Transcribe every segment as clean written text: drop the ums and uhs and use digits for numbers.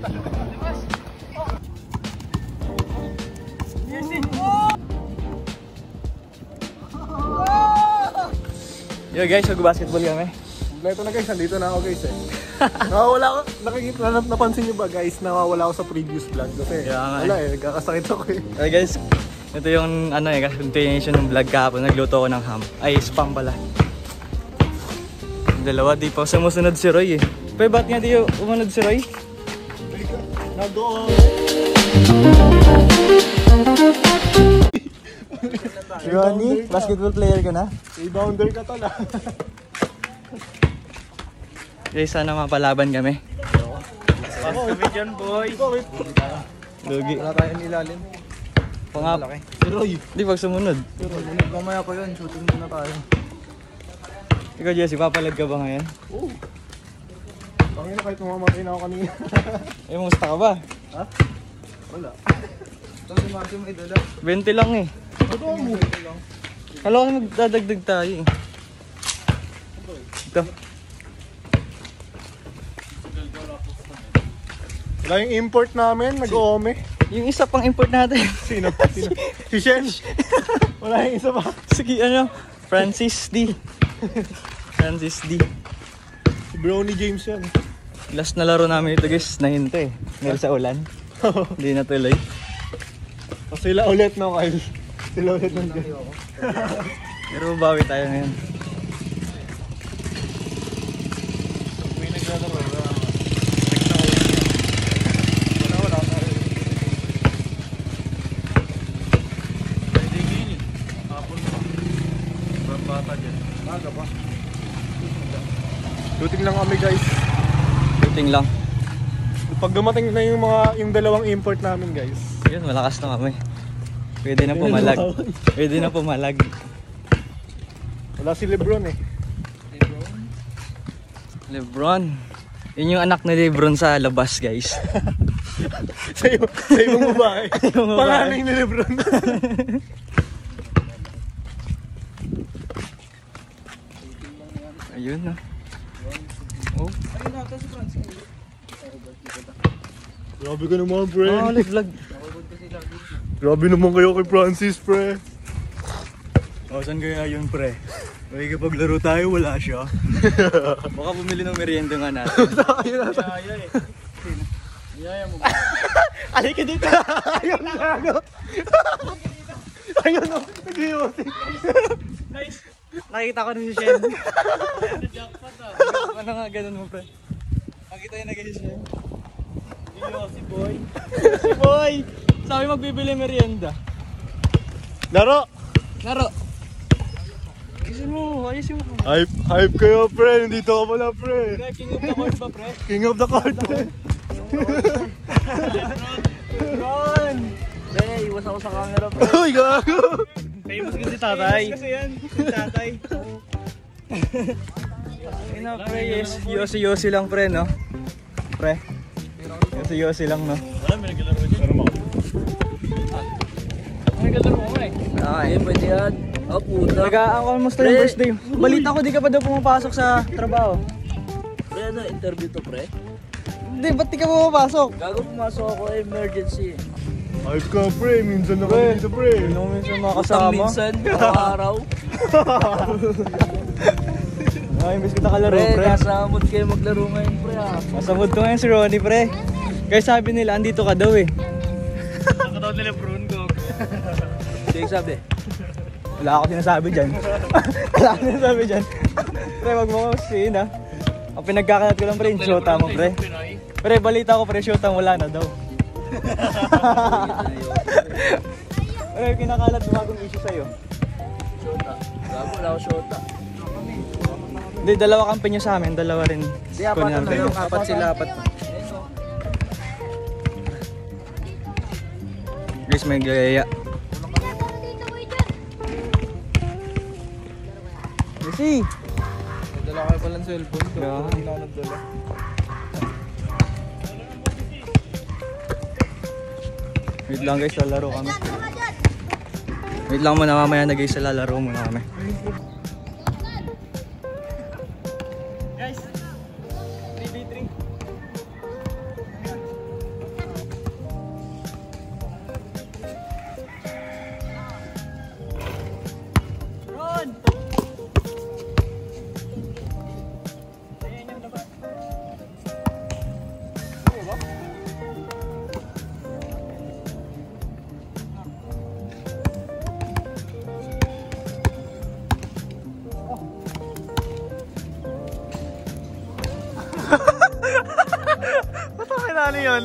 Yo guys, mag-basketball kami. Ito na guys, nandito na ako guys eh. Nawawala ako, napansin nyo ba guys, nawawala ako sa previous vlog kasi wala eh, nagkakasakit ako eh. Okay guys, ito yung ano eh, continuation ng vlog kahapon, nagluto ako ng ham. Ay, spam pala. Yung dalawa, di pa sumusunod si Roy eh. Pero ba't nga di umunod si Roy? Nag-o! Ronnie, basketball player ka na? Rebounder ka tala. Guys, sana mapalaban kami. Kami dyan boy. Lugi. Wala tayong ilalim. Pangap. Si Roy. Di pag sumunod. Pero mamaya pa yun, shooting muna tayo. Ikaw Jesse, papalag ka ba ngayon? Oo. Pangina kahit mamamatay na ako kanina. Eh, musta ka ba? Ha? Wala. Ito si Marcio may dala. 20 lang eh. Ito mo. Kala ko magdadagdag tayo eh. Ito. Wala yung import namin, nag-oome. Yung isa pang import natin. Sino? Si Shen. Wala yung isa pa. Sige, ano? Francis D. Francis D. Si Brownie James yan. Last na laro namin ito guys, nahinto eh. Dahil sa ulan. Hindi natuloy. O sila ulit no, Kyle. Sila ulit ng Pero bawi tayo ngayon. may naglalaro. Aga pa. Shooting lang kami guys. Shooting lang. Pag dumating na yung dalawang import namin guys. Yun, malakas na kami. Pwede na pumalag. Pwede na pumalag. Wala si Lebron eh. Lebron. Yun yung anak ni Lebron sa labas guys. sa ibang babae. Panganay ni Lebron. Ayun na. Oh. Grabe ka naman, pre. Vlog. Grabe naman kayo kay Francis, pre. O, saan kaya yun, pre? Makikipaglaro tayo, wala siya. Baka bumili ng merienda nga natin. Ayun na. Iyaya mo ba? Alika dito. Ayun na, ano? Ayun na. Nag-iosing. Nice. Nakita ko na si Shen. Jackpot ah. Ano nga ganun mo, pre? Nakita yun na si Shen. Si Boy. Si Boy! Sabi magbibili merienda. Laro! Laro! Ayusin mo, ayusin mo. Hype kayo, pre. Nandito ka pala, pre. King of the court ba, pre? King of the court, pre. Ron! Pre, iwas ako sa camera, pre. Uy, gago! Famous kasi tatay. Famous kasi yan, tatay. Ina, pre, yosi-yosi lang, pre, no? Pre. Yosi-yosi lang, no? Wala, may naglalaro dyan. Ano mo? May naglalaro mo, eh. Ay, pwede yan. Oh, puta. Nag-a-almost na yung first day. Balita ko, di ka pa daw pumapasok sa trabaho. Pre, ano, interview to, pre? Hindi, ba't di ka pumapasok? Gago pumasok ako, emergency. Hype ka, pre. Minsan na kami dito, pre. Ano minsan mga Utang kasama? minsan, araw-araw. Ay, miss kita kalaro, Pre, pre. nasa mood kayo maglaro ngayon, pre, ha? Nasa mood ko ngayon si Ronnie, pre. Guys, sabi nila, andito ka daw eh. Nakataw nila, Bruno ko. Sige, sabi. Wala ako sinasabi dyan. Wala ako sinasabi dyan. Pre, wag mo ako siin ha. Ang pinagkakalat ko lang pre, yung shota mo pre. Pre, balita ko pre, shota wala na daw. Pre, kinakalat yung bagong issue sa'yo. Shota. Gago, wala ako shota. Hindi, dalawa kampanya sa amin, dalawa rin. Di, apat na yung apat sila, apat. Guys, may gaya. Kasi Dala kayo palang cellphone ko. Yeah. Hindi na ako nagdala. wait lang guys, lalaro kami. Wait lang muna, mamaya na guys, lalaro muna kami. Guys, 3v3. ano yun?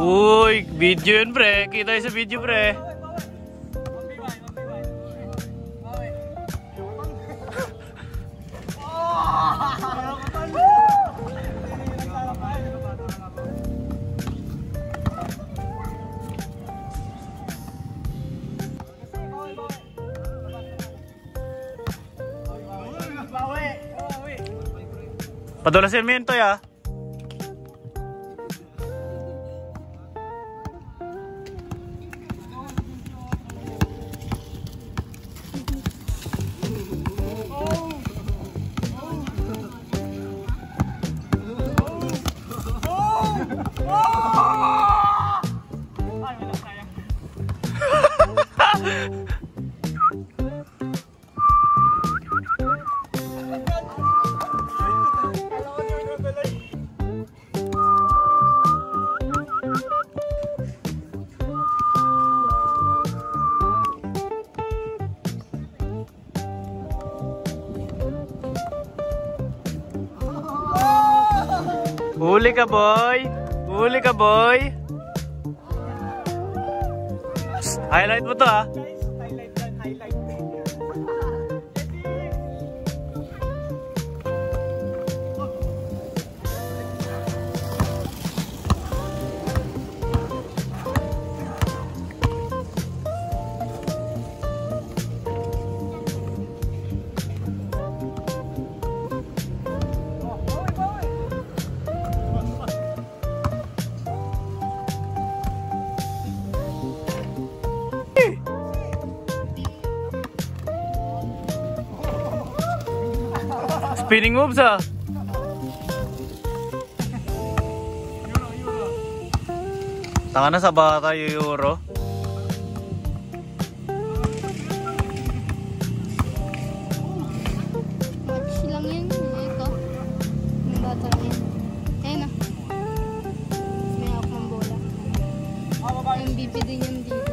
Uy, video yun pre. Kita yun sa video pre. Padulasin mo yun to ya. Huli ka boy! Huli ka boy! Highlight mo to ha! Highlight yan, highlight. Spinning moves ah! Tanga na sa bata yung euro. Match lang yun. Ito. Yung bata yan. Ayun na. May hawak ng bola. MVP din yung dito.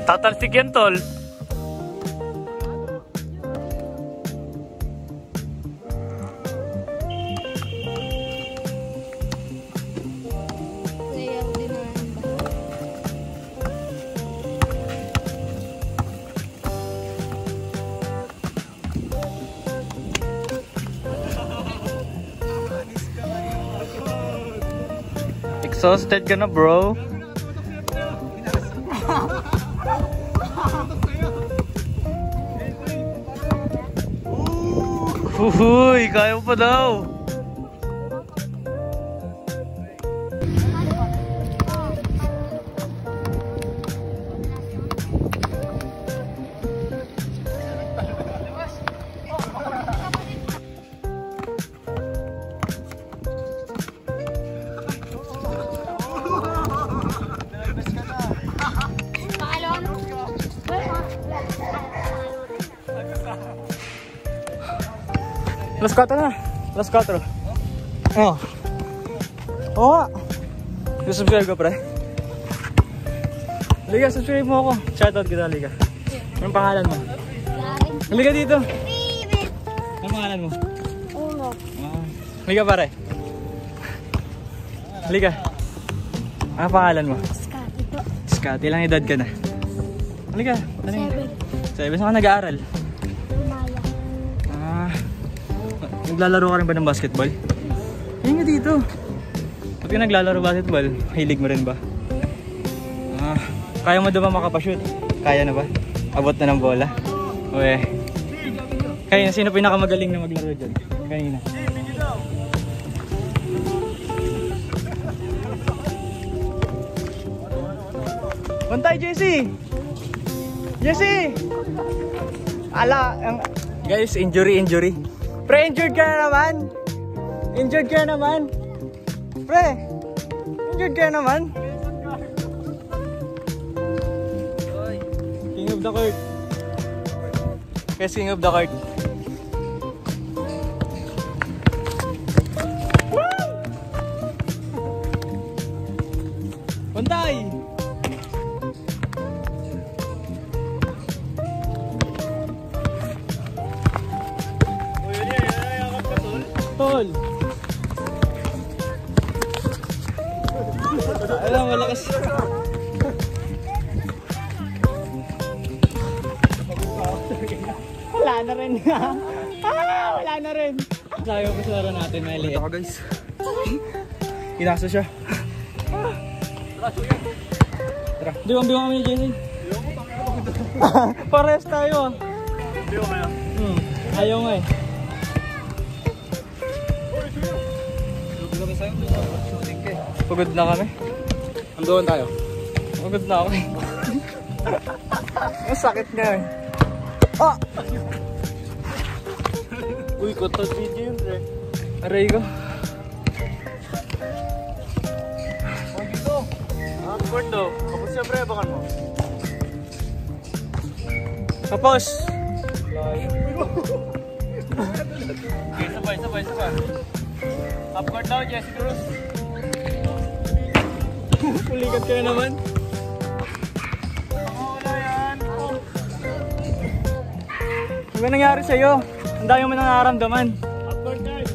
Tatalsik yan tol. Layout din na yun ba? Exhausted ka na bro. Uhuy, kaya mo pa daw. Las 4 na. Las 4. Oh. Oo nga. Subscribe ka pre. Liga, subscribe mo ako. Shoutout kita, Liga. Anong pangalan mo? Liga dito. Anong pangalan mo? Uno. Liga pare. Liga. Anong pangalan mo? Scotty po. Scotty, ilang edad ka na? Liga. 7. Saan ka nag-aaral? Naglalaro ka rin ba ng basketball? Ayun nga dito. Pag ka naglalaro basketball, hilig mo rin ba? Kaya mo ba makapashoot? Kaya na ba? Abot na ng bola? Uwe. Kaya sino pinakamagaling na maglaro dyan? Kanina. Bantay, Jesse! Jesse! Ala, guys, injury. Pre, injured ka na naman! Injured ka na naman! Pre! Injured ka na naman! King of the court. Guys, king of the court. Bantay! Tol! Alam, malakas. Wala na rin. Wala na rin. Sayo ko sa laro natin, maliit. Ito guys. Inasa siya. Tara. Biwang kami ni Jenny. Pares tayo ah. Biwang kaya? Ayaw nga eh. Pagod na kami. Andoon tayo. Pagod na ako eh. Ang sakit nga eh. Ah! Uy, kotal video yun, pre. Aray ko. Ang dito. Court daw. Kapag siya, pre, abangan mo. Tapos! Okay, sabay. Upcourt daw, Jesse Cruz. Pulikat ka na naman. Wala yan. Ano ba nangyari sa'yo? Ang dami mo nang nararamdaman. Upcourt guys.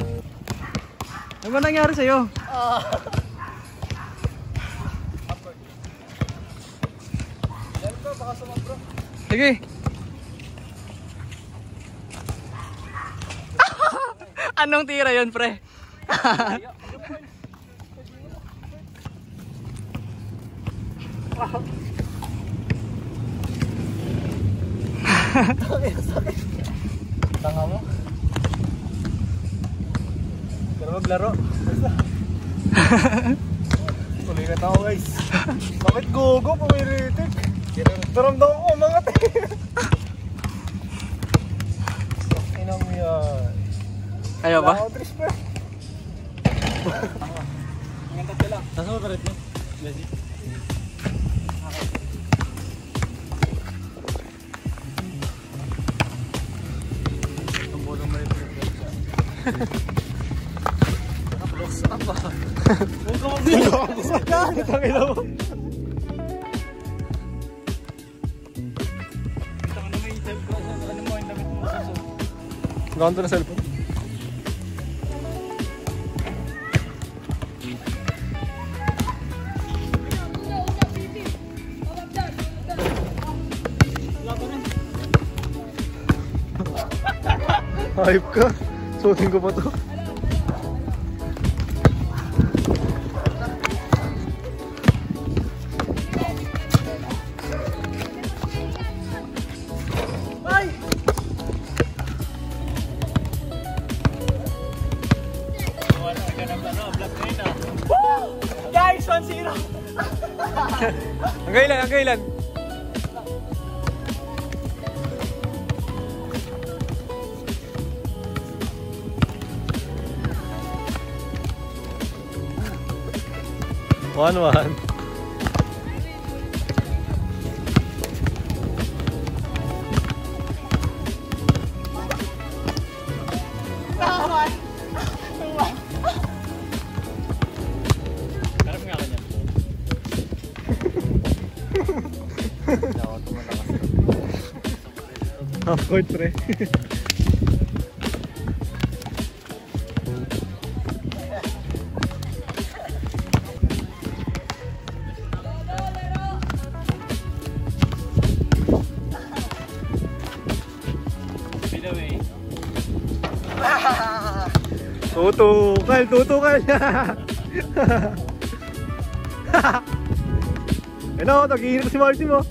Ano ba nangyari sa'yo? Yan ko, baka sumabro. Sige. Anong tira yun, pre? Tanga mo. Pero maglaro. Tulikat ako guys. Bakit gogo? Pumiritik. Naramdaman ko umangat eh. Inang yan. Ayaw ba? Outris pa. Saan mo parit mo? Ang bolong may pinagdala siya. Close up ah. Huwag ka mag-video. Pakita mo. Ito ka na may isip ko. Ano mo, yung damit mo masusunod. Ganto na cellphone. Hype ka. Suotin ko pa to. Guys, 1-0! Ang gailan. 1-1. Harap nga ka niya. Half court, pre. Tutukal niya. Ano, nag-iinit si Marcy mo.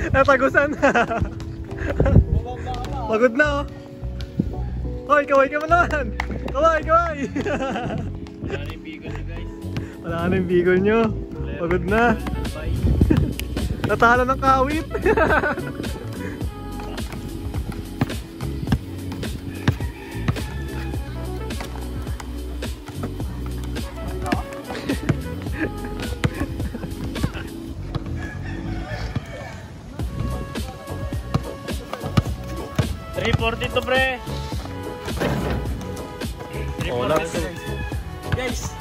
Natagusan. Pagod na oh. Hoy, kaway ka naman. Kaway. Wala na yung bigol nyo guys. Wala na yung bigol nyo. Pagod na. Natalo ng kawit. $3.40 pre. Oh, lakas. Guys,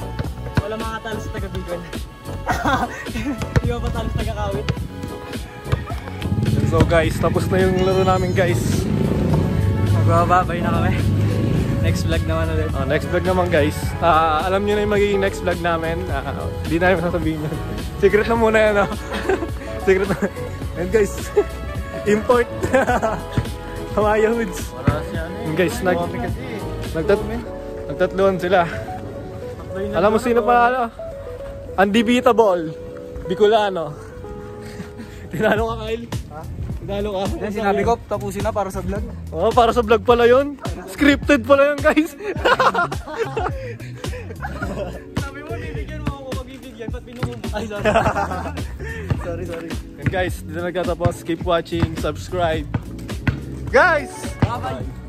wala makatalo sa taga-bigol. Di ba patalo sa taga-kawit? So guys, tapos na yung laro namin guys. Magbababay na kami. Next vlog naman ulit. Next vlog naman guys. Alam nyo na yung magiging next vlog namin. Hindi namin sasabihin yun. Secret na muna yan. Secret na. And guys, import. Kamaya hoods. Wala siya And guys, nagtatluan sila. Alam mo sino pa ano? Undebeatable. Bicolano. Tinalo ka, Kyle? Ha? Tinalo ka? Yan, sinabi ko, tapusin na para sa vlog. Oo, para sa vlog pala yun. Scripted pala yun, guys. Sabi mo, bibigyan mo ako magbibigyan. Ba't binukumo? Ay, sorry. Sorry. And guys, dito nagtatapos. Keep watching, subscribe. Guys! Bye-bye.